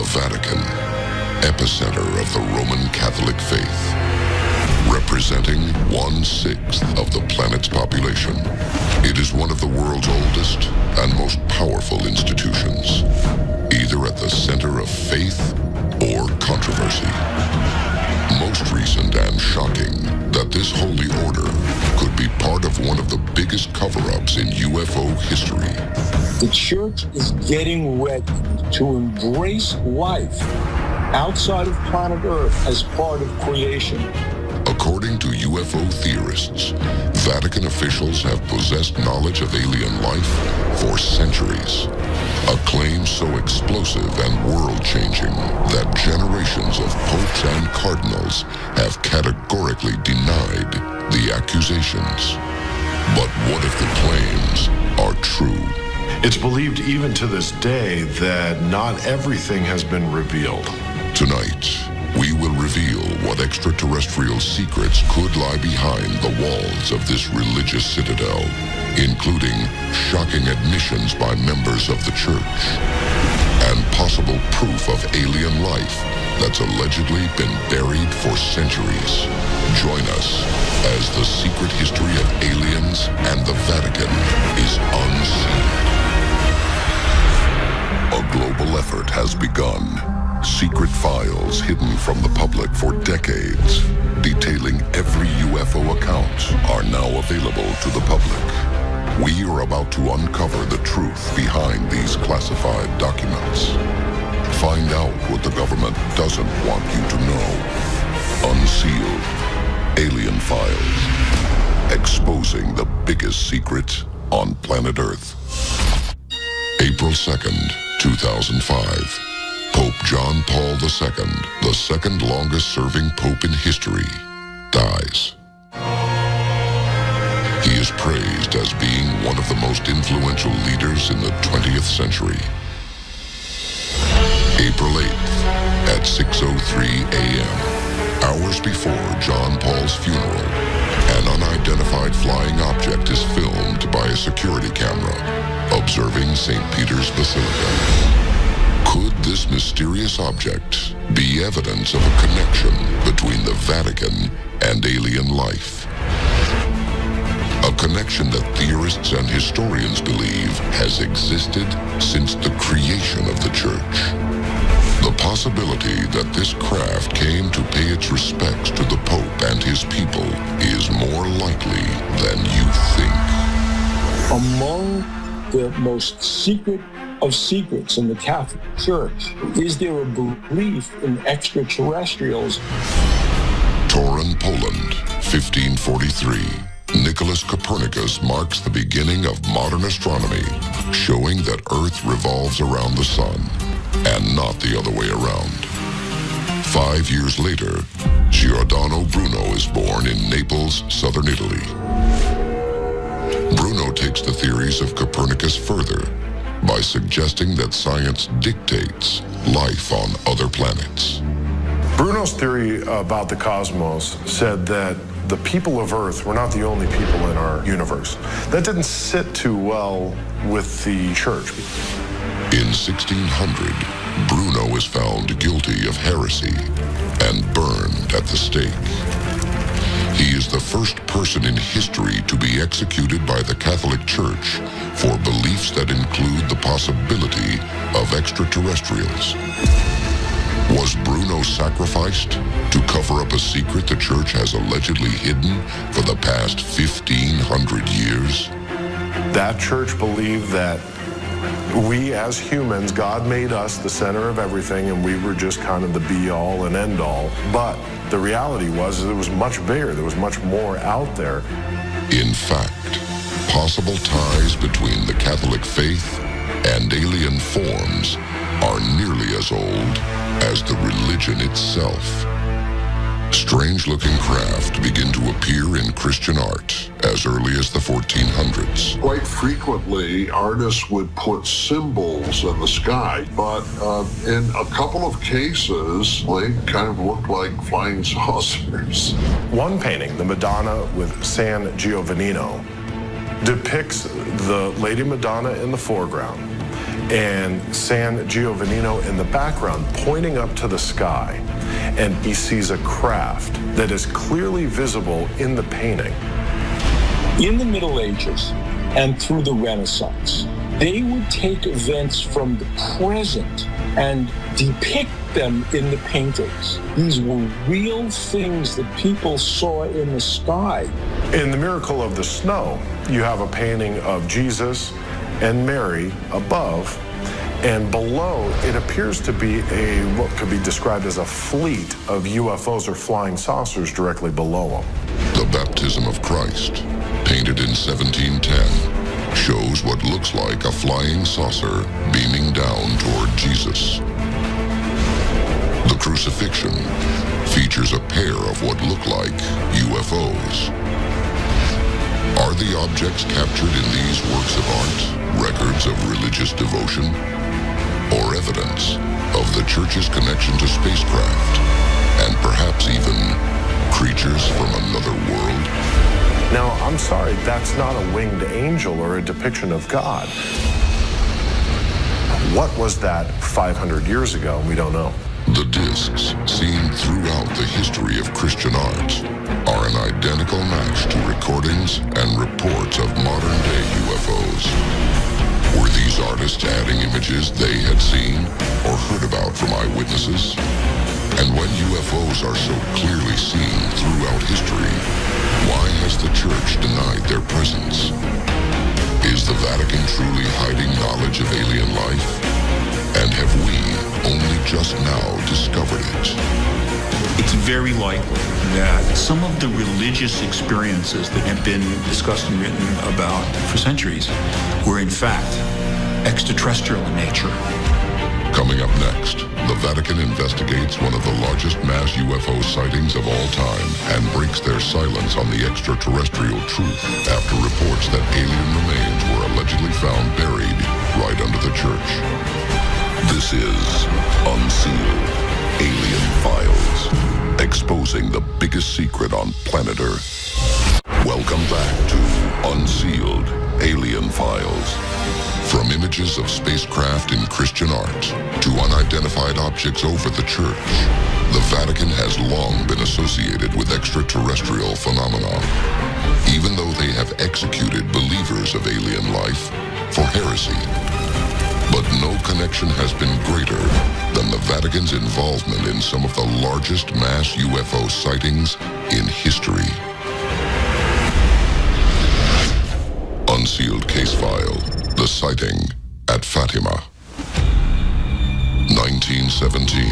The Vatican, epicenter of the Roman Catholic faith, representing 1/6 of the planet's population. It is one of the world's oldest and most powerful institutions, either at the center of faith or controversy. Most recent and shocking that this holy order could be part of one of the biggest cover-ups in UFO history. The church is getting ready to embrace life outside of planet Earth as part of creation. According to UFO theorists, Vatican officials have possessed knowledge of alien life for centuries. A claim so explosive and world-changing that generations of popes and cardinals have categorically denied the accusations. But what if the claims are true? It's believed even to this day that not everything has been revealed. Tonight, we will reveal what extraterrestrial secrets could lie behind the walls of this religious citadel, including shocking admissions by members of the church and possible proof of alien life that's allegedly been buried for centuries. Join us as the secret history of aliens and the Vatican is unsealed. A global effort has begun. Secret files hidden from the public for decades, detailing every UFO account, are now available to the public. We are about to uncover the truth behind these classified documents. Find out what the government doesn't want you to know. Unsealed. Alien Files. Exposing the biggest secret on planet Earth. April 2nd, 2005. Pope John Paul II, the second longest-serving pope in history, dies. He is praised as being one of the most influential leaders in the 20th century. April 8th, at 6:03 a.m., hours before John Paul's funeral, an unidentified flying object is filmed by a security camera observing St. Peter's Basilica. Could this mysterious object be evidence of a connection between the Vatican and alien life? A connection that theorists and historians believe has existed since the creation of the church. The possibility that this craft came to pay its respects to the Pope and his people is more likely than you think. Among the most secret of secrets in the Catholic Church is there a belief in extraterrestrials. Turin, Poland, 1543. Nicholas Copernicus marks the beginning of modern astronomy, showing that Earth revolves around the sun and not the other way around. 5 years later, Giordano Bruno is born in Naples, southern Italy. Bruno takes the theories of Copernicus further by suggesting that science dictates life on other planets. Bruno's theory about the cosmos said that the people of Earth were not the only people in our universe. That didn't sit too well with the church. In 1600, Bruno is found guilty of heresy and burned at the stake. He is the first person in history to be executed by the Catholic Church for beliefs that include the possibility of extraterrestrials. Was Bruno sacrificed to cover up a secret the church has allegedly hidden for the past 1,500 years? That church believed that we as humans, God made us the center of everything and we were just kind of the be-all and end-all. But the reality was it was much bigger. There was much more out there. In fact, possible ties between the Catholic faith and alien forms are nearly as old as the religion itself. Strange-looking craft begin to appear in Christian art as early as the 1400s. Quite frequently, artists would put symbols in the sky, but in a couple of cases, they kind of looked like flying saucers. One painting, the Madonna with San Giovannino, depicts the Lady Madonna in the foreground and San Giovannino in the background pointing up to the sky, and he sees a craft that is clearly visible in the painting. In the Middle Ages and through the Renaissance, they would take events from the present and depict them in the paintings. These were real things that people saw in the sky. In The Miracle of the Snow, you have a painting of Jesus and Mary above, and below it appears to be what could be described as a fleet of UFOs or flying saucers directly below them. The Baptism of Christ, painted in 1710, shows what looks like a flying saucer beaming down toward Jesus. The Crucifixion features a pair of what look like UFOs. Are the objects captured in these works of art records of religious devotion, or evidence of the Church's connection to spacecraft, and perhaps even creatures from another world? Now, I'm sorry, that's not a winged angel or a depiction of God. What was that 500 years ago? We don't know. The discs, seen throughout the history of Christian art, are an identical match to recordings and reports of modern-day UFOs. Were these artists adding images they had seen or heard about from eyewitnesses? And when UFOs are so clearly seen throughout history, why has the Church denied their presence? Is the Vatican truly hiding knowledge of alien life? And have we only just now discovered it? It's very likely that some of the religious experiences that have been discussed and written about for centuries were in fact extraterrestrial in nature. Coming up next, the Vatican investigates one of the largest mass UFO sightings of all time and breaks their silence on the extraterrestrial truth after reports that alien remains were allegedly found buried right under the church. This is Unsealed, Alien Files, exposing the biggest secret on planet Earth. Welcome back to Unsealed, Alien Files. From images of spacecraft in Christian art to unidentified objects over the church, the Vatican has long been associated with extraterrestrial phenomena, even though they have executed believers of alien life for heresy. But no connection has been greater than the Vatican's involvement in some of the largest mass UFO sightings in history. Unsealed case file, the sighting at Fatima. 1917,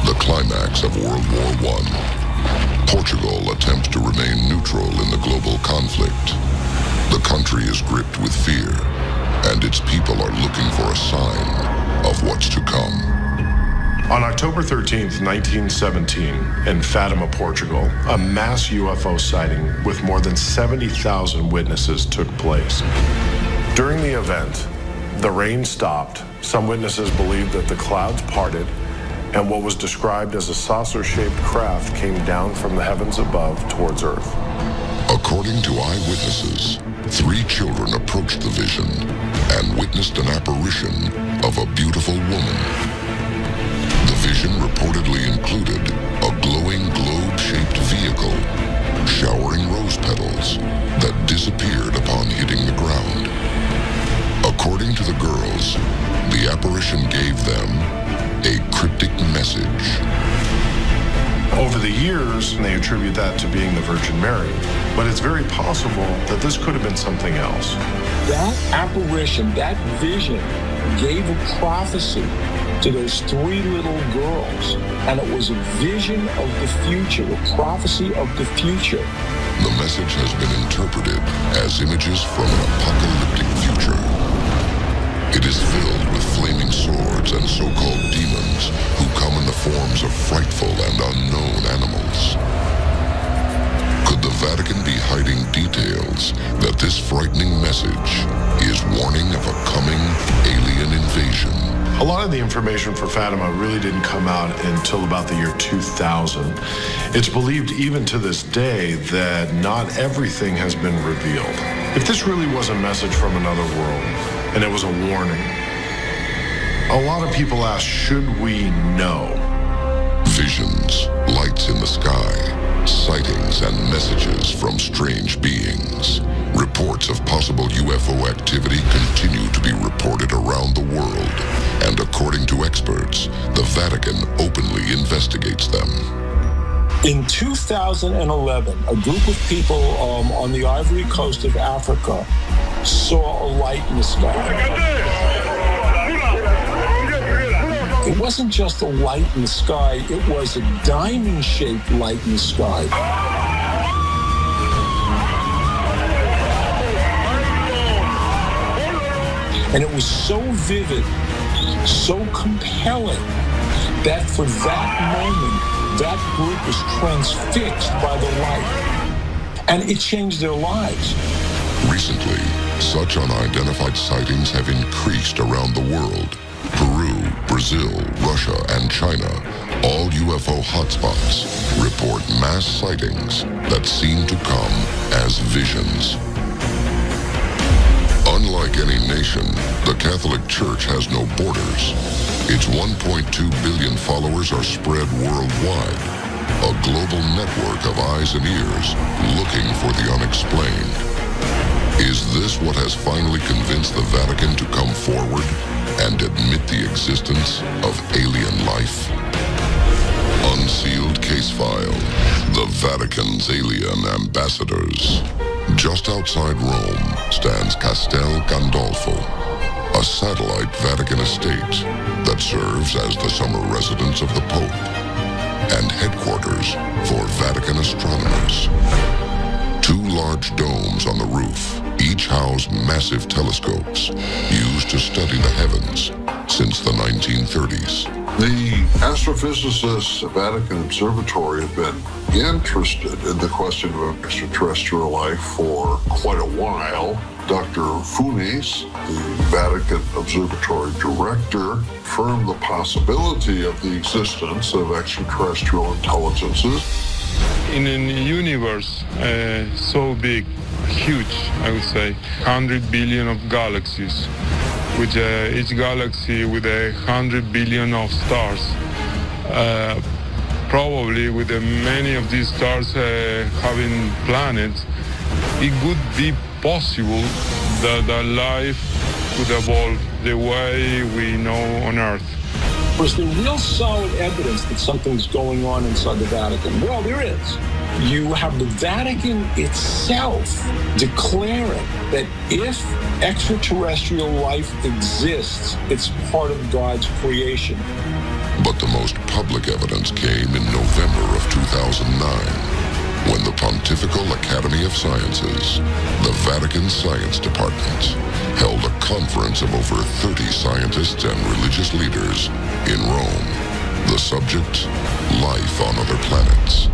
the climax of World War I. Portugal attempts to remain neutral in the global conflict. The country is gripped with fear, and its people are looking for a sign of what's to come. On October 13th, 1917, in Fatima, Portugal, a mass UFO sighting with more than 70,000 witnesses took place. During the event, the rain stopped. Some witnesses believed that the clouds parted, and what was described as a saucer-shaped craft came down from the heavens above towards Earth. According to eyewitnesses, 3 children approached the vision and witnessed an apparition of a beautiful woman. The vision reportedly included a glowing globe-shaped vehicle showering rose petals that disappeared upon hitting the ground. According to the girls, the apparition gave them a cryptic message. Over the years, they attribute that to being the Virgin Mary, but it's very possible that this could have been something else. That apparition, that vision, gave a prophecy to those 3 little girls, and it was a vision of the future, a prophecy of the future. The message has been interpreted as images from an apocalyptic future. It is filled with flaming swords and so-called demons who come in the forms of frightful and unknown animals. Could the Vatican be hiding details that this frightening message is warning of a coming alien invasion? A lot of the information for Fatima really didn't come out until about the year 2000. It's believed even to this day that not everything has been revealed. If this really was a message from another world, and it was a warning, A lot of people ask, should we know? Visions, lights in the sky, sightings and messages from strange beings. Reports of possible UFO activity continue to be reported around the world, and according to experts, the Vatican openly investigates them. In 2011, a group of people on the Ivory Coast of Africa saw a light in the sky. It wasn't just a light in the sky, it was a diamond-shaped light in the sky. And it was so vivid, so compelling, that for that moment, that group was transfixed by the light. And it changed their lives. Recently, such unidentified sightings have increased around the world. Peru, Brazil, Russia, and China, all UFO hotspots, report mass sightings that seem to come as visions. Unlike any nation, the Catholic Church has no borders. Its 1.2 billion followers are spread worldwide, a global network of eyes and ears looking for the unexplained. Is this what has finally convinced the Vatican to come forward and admit the existence of alien life? Unsealed case file, the Vatican's alien ambassadors. Just outside Rome stands Castel Gandolfo, a satellite Vatican estate that serves as the summer residence of the Pope and headquarters for Vatican astronomers. Two large domes on the roof each house massive telescopes used to study the heavens since the 1930s. The astrophysicists at Vatican Observatory have been interested in the question of extraterrestrial life for quite a while. Dr. Funes, the Vatican Observatory director, affirmed the possibility of the existence of extraterrestrial intelligences. In a universe so big, huge, I would say, 100 billion of galaxies, with each galaxy with 100 billion of stars. Probably with many of these stars having planets, it would be possible that life could evolve the way we know on Earth. Was there real solid evidence that something's going on inside the Vatican? Well, there is. You have the Vatican itself declaring that if extraterrestrial life exists, it's part of God's creation. But the most public evidence came in November of 2009, when the Pontifical Academy of Sciences, the Vatican Science Department, held a conference of over 30 scientists and religious leaders in Rome. The subject, life on other planets,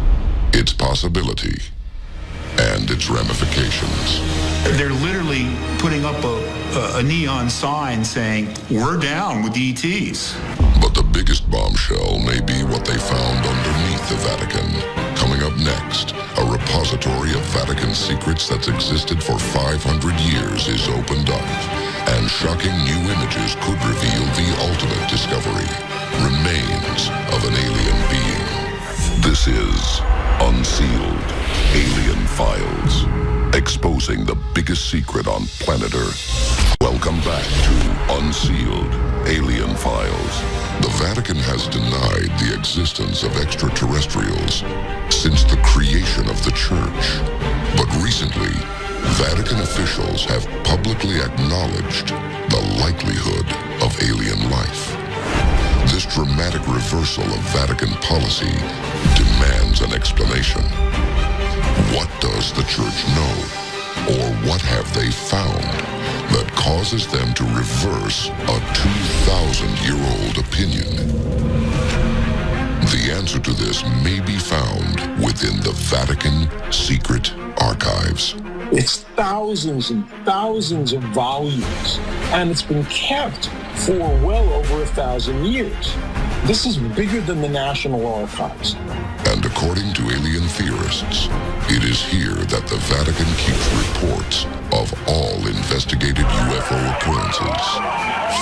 its possibility, and its ramifications. They're literally putting up a neon sign saying, "We're down with ETs." But the biggest bombshell may be what they found underneath the Vatican. Coming up next, a repository of Vatican secrets that's existed for 500 years is opened up, and shocking new images could reveal the ultimate discovery, remains of an alien being. This is Unsealed, Alien Files, exposing the biggest secret on planet Earth. Welcome back to Unsealed, Alien Files. The Vatican has denied the existence of extraterrestrials since the creation of the Church. But recently, Vatican officials have publicly acknowledged the likelihood of alien life. This dramatic reversal of Vatican policy demands an explanation. What does the Church know, or what have they found that causes them to reverse a 2,000-year-old opinion? The answer to this may be found within the Vatican secret archives. It's thousands and thousands of volumes, and it's been kept for well over 1,000 years. This is bigger than the National Archives. And according to alien theorists, it is here that the Vatican keeps reports of all investigated UFO occurrences,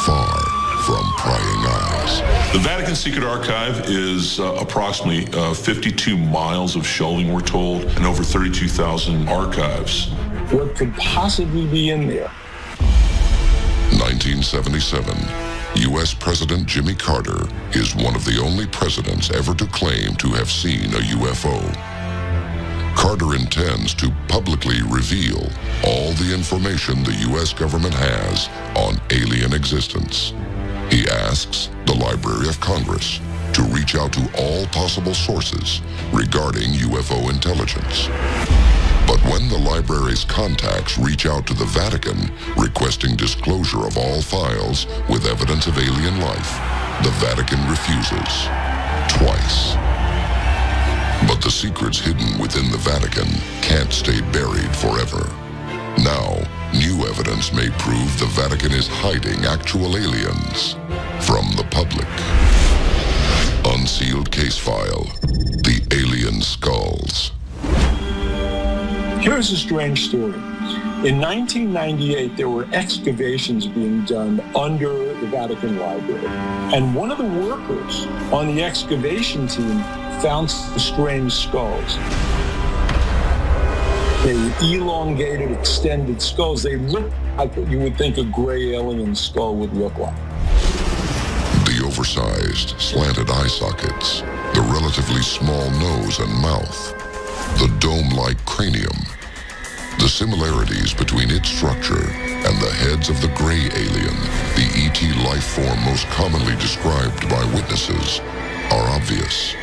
far, from prying eyes. The Vatican Secret Archive is approximately 52 miles of shelving, we're told, and over 32,000 archives. What could possibly be in there? 1977. U.S. President Jimmy Carter is one of the only presidents ever to claim to have seen a UFO. Carter intends to publicly reveal all the information the U.S. government has on alien existence. He asks the Library of Congress to reach out to all possible sources regarding UFO intelligence. But when the library's contacts reach out to the Vatican requesting disclosure of all files with evidence of alien life, the Vatican refuses. Twice. But the secrets hidden within the Vatican can't stay buried forever. Now, new evidence may prove the Vatican is hiding actual aliens from the public. Unsealed case file, the alien skulls. Here's a strange story. In 1998, there were excavations being done under the Vatican Library. And one of the workers on the excavation team found some strange skulls. They were elongated, extended skulls. They looked like what you would think a gray alien skull would look like. The oversized, slanted eye sockets, the relatively small nose and mouth, the dome-like cranium, the similarities between its structure and the heads of the gray alien, the ET life form most commonly described by witnesses, are obvious.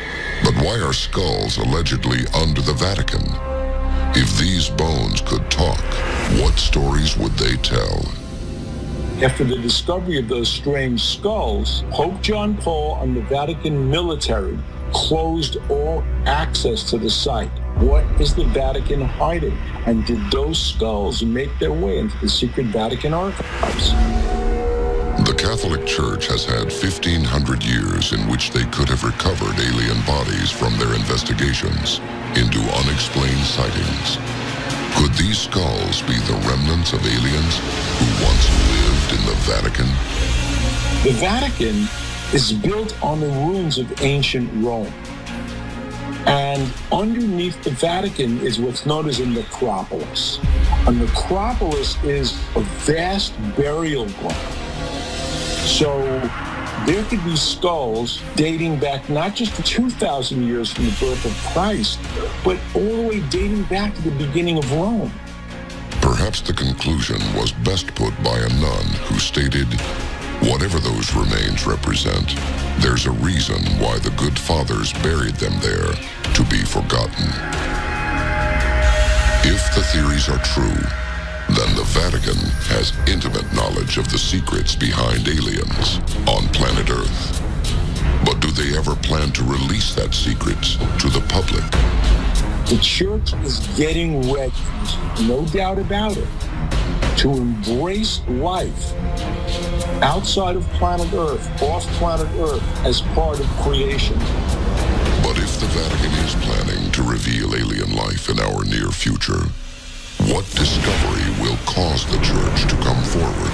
But why are skulls allegedly under the Vatican? If these bones could talk, what stories would they tell? After the discovery of those strange skulls, Pope John Paul and the Vatican military closed all access to the site. What is the Vatican hiding? And did those skulls make their way into the secret Vatican archives? The Catholic Church has had 1,500 years in which they could have recovered alien bodies from their investigations into unexplained sightings. Could these skulls be the remnants of aliens who once lived in the Vatican? The Vatican is built on the ruins of ancient Rome. And underneath the Vatican is what's known as a necropolis. A necropolis is a vast burial ground. So there could be skulls dating back not just to 2,000 years from the birth of Christ, but all the way dating back to the beginning of Rome. Perhaps the conclusion was best put by a nun who stated, "Whatever those remains represent, there's a reason why the good fathers buried them there to be forgotten." If the theories are true, then the Vatican has intimate knowledge of the secrets behind aliens on planet Earth. But do they ever plan to release that secret to the public? The church is getting ready, no doubt about it, to embrace life outside of planet Earth, off planet Earth, as part of creation. But if the Vatican is planning to reveal alien life in our near future, what discovery will cause the church to come forward?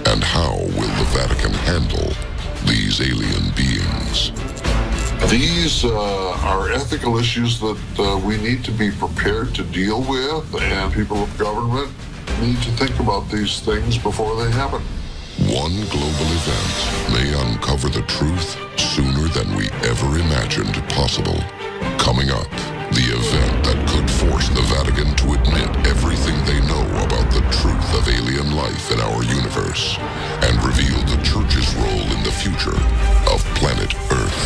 And how will the Vatican handle these alien beings? These are ethical issues that we need to be prepared to deal with, and people of government need to think about these things before they happen. One global event may uncover the truth sooner than we ever imagined possible. Coming up, the event that could force the Vatican to admit everything they know about the truth of alien life in our universe and reveal the church's role in the future of planet Earth.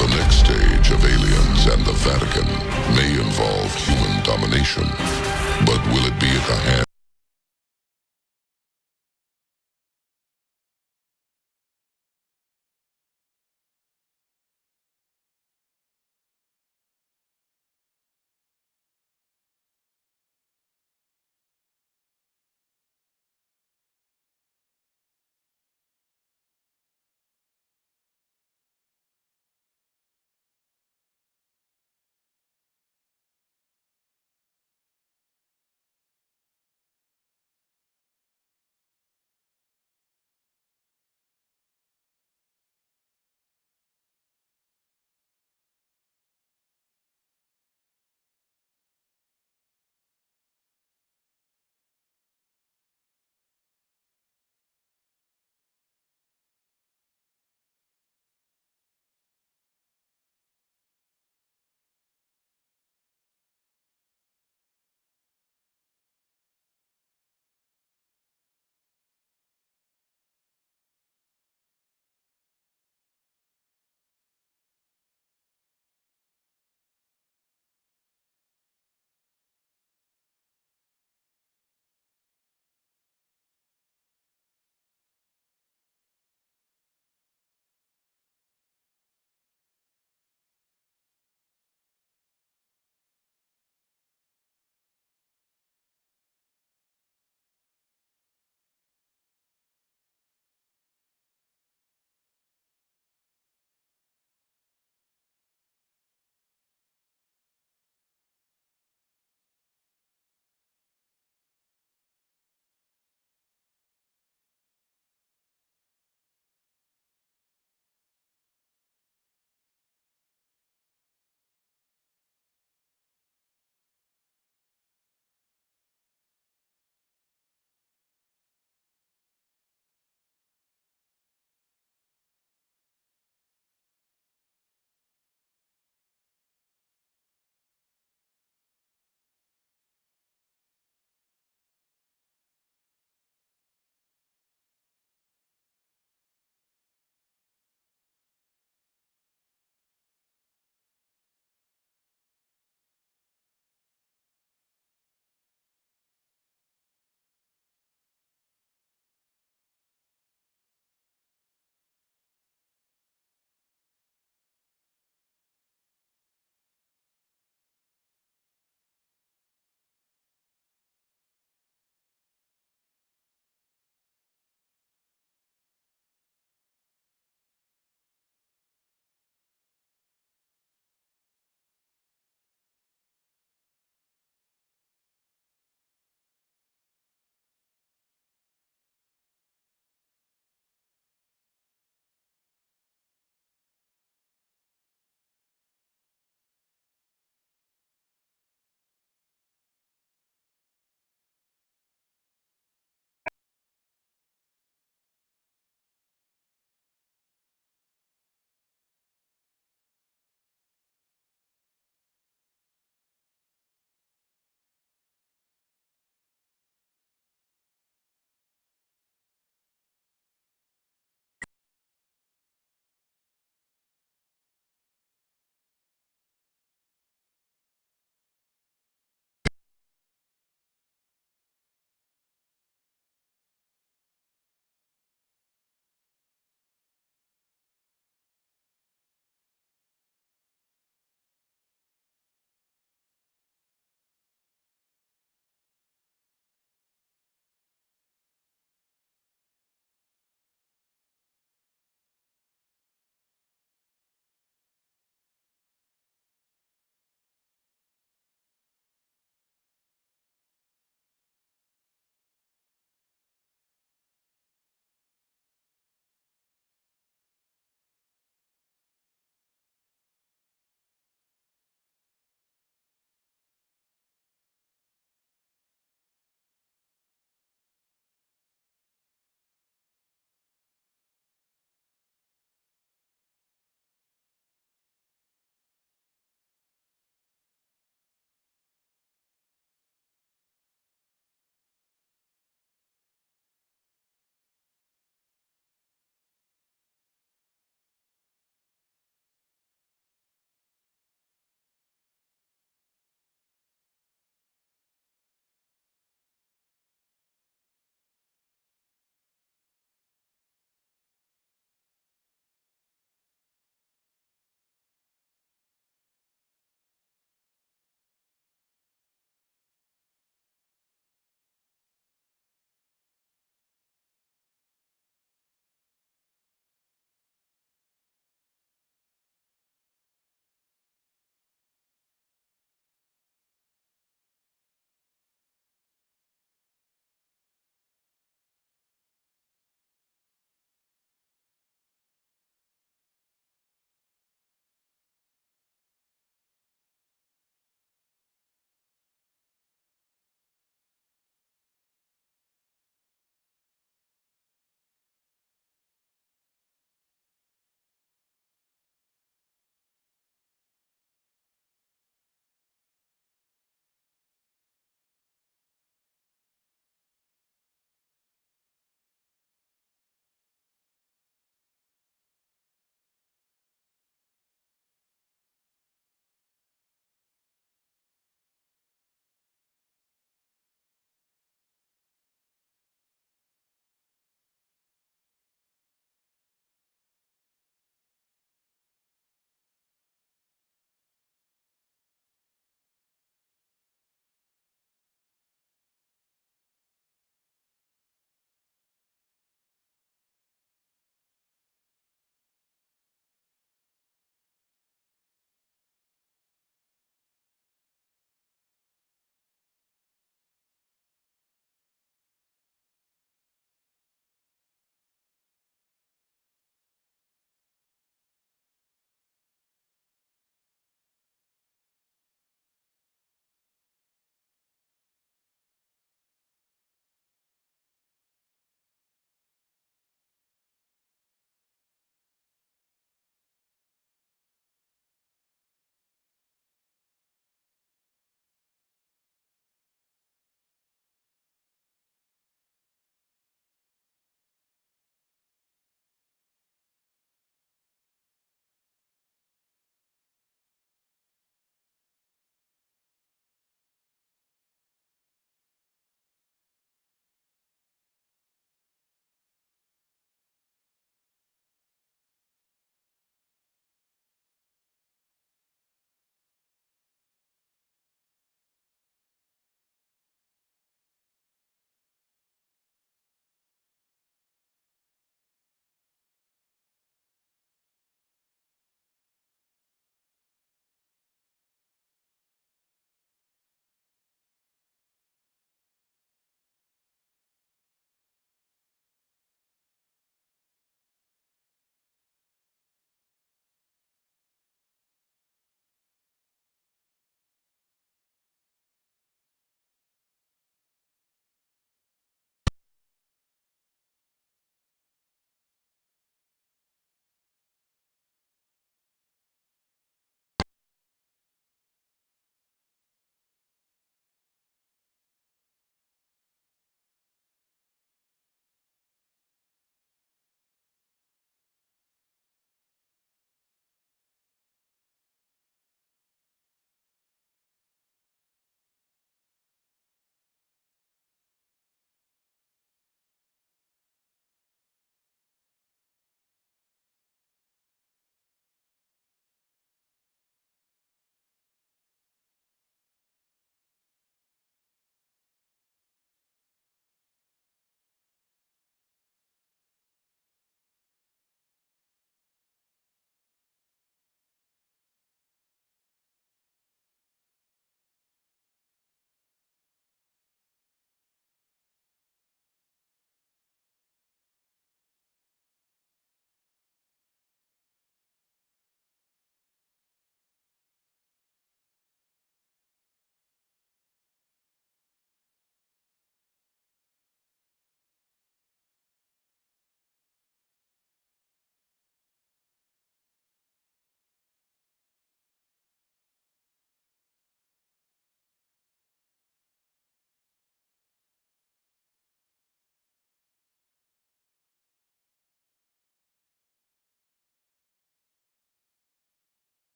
The next stage of aliens and the Vatican may involve human domination, but will it be at the hand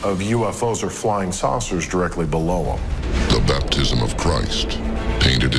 of UFOs or flying saucers directly below them. The baptism of Christ, painted